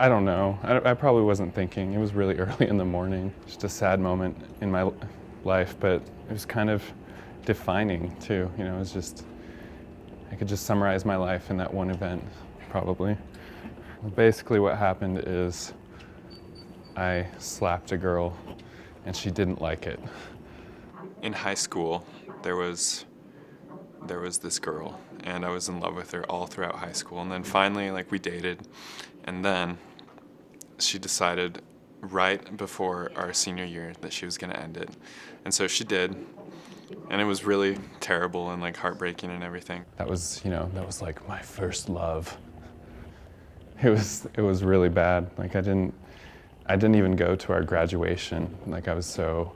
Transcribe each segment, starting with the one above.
I don't know. I probably wasn't thinking. It was really early in the morning. Just a sad moment in my life, but it was kind of defining too. You know, it was just, I could just summarize my life in that one event, probably. Basically what happened is I slapped a girl and she didn't like it. In high school, there was this girl and I was in love with her all throughout high school, and then finally we dated, and then she decided right before our senior year that she was going to end it. And so she did, and it was really terrible and heartbreaking and everything. That was, that was my first love. It was really bad. I didn't even go to our graduation. I was so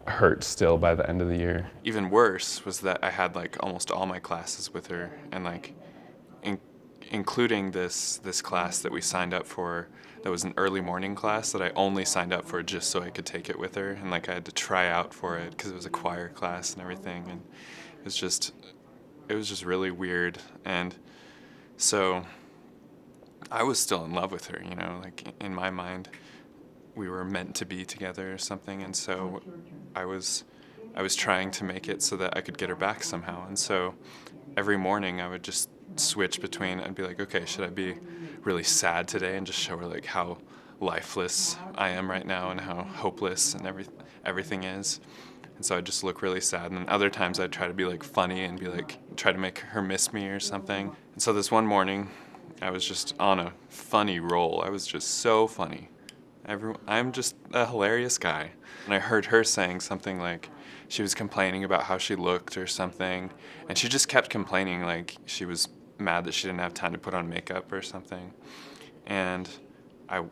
hurt still by the end of the year. Even worse was that I had almost all my classes with her, and including this class that we signed up for that was an early morning class that I only signed up for just so I could take it with her, and I had to try out for it because it was a choir class and everything, and it was just really weird. And so I was still in love with her, in my mind we were meant to be together or something, and so I was trying to make it so that I could get her back somehow. And so every morning I would just switch between, I'd be like, okay, should I be really sad today and just show her how lifeless I am right now and how hopeless and everything is. And so I'd just look really sad, and then other times I'd try to be funny and be try to make her miss me or something. And so this one morning I was just on a funny roll. I was just so funny. I'm just a hilarious guy. And I heard her saying something she was complaining about how she looked or something, and she just kept complaining she was mad that she didn't have time to put on makeup or something. And I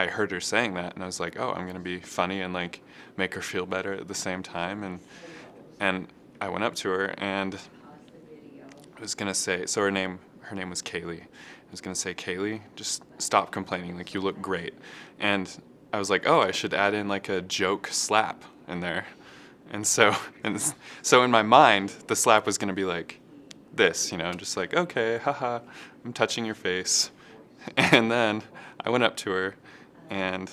heard her saying that, and I was like, oh, I'm gonna be funny and make her feel better at the same time. And I went up to her and I was gonna say, so her name was Kaylee. I was gonna say, Kaylee, just stop complaining, you look great. And I was like, oh, I should add in a joke slap in there. And so in my mind, the slap was gonna be this, just okay, haha, I'm touching your face. And then I went up to her and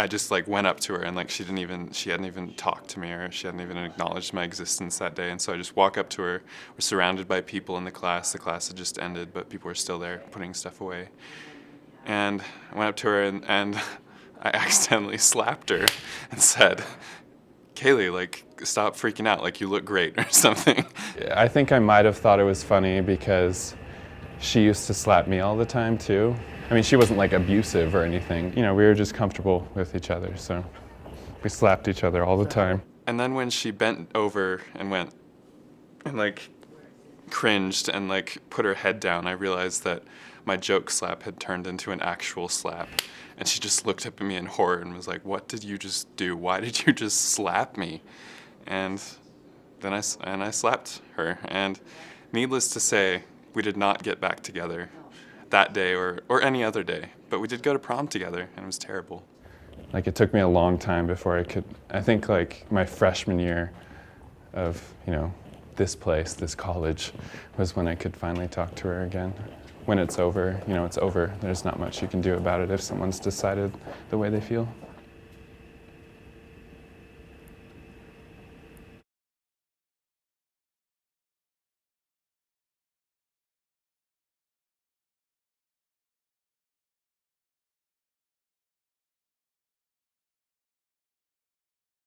I just went up to her, and she hadn't even talked to me, or she hadn't even acknowledged my existence that day. And so I just walk up to her. We're surrounded by people in the class. The class had just ended, but people were still there putting stuff away. And I went up to her and I accidentally slapped her and said, Kaylee, stop freaking out, you look great or something. I think I might have thought it was funny because she used to slap me all the time too. I mean, she wasn't abusive or anything. We were just comfortable with each other, so we slapped each other all the time. And then when she bent over and went and cringed and put her head down, I realized that my joke slap had turned into an actual slap. And she just looked up at me in horror and was like, what did you just do? Why did you just slap me? And then I slapped her. And needless to say, we did not get back together that day or any other day, but we did go to prom together, and it was terrible. It took me a long time before I think my freshman year of, this place, this college, was when I could finally talk to her again. When it's over, it's over. There's not much you can do about it if someone's decided the way they feel.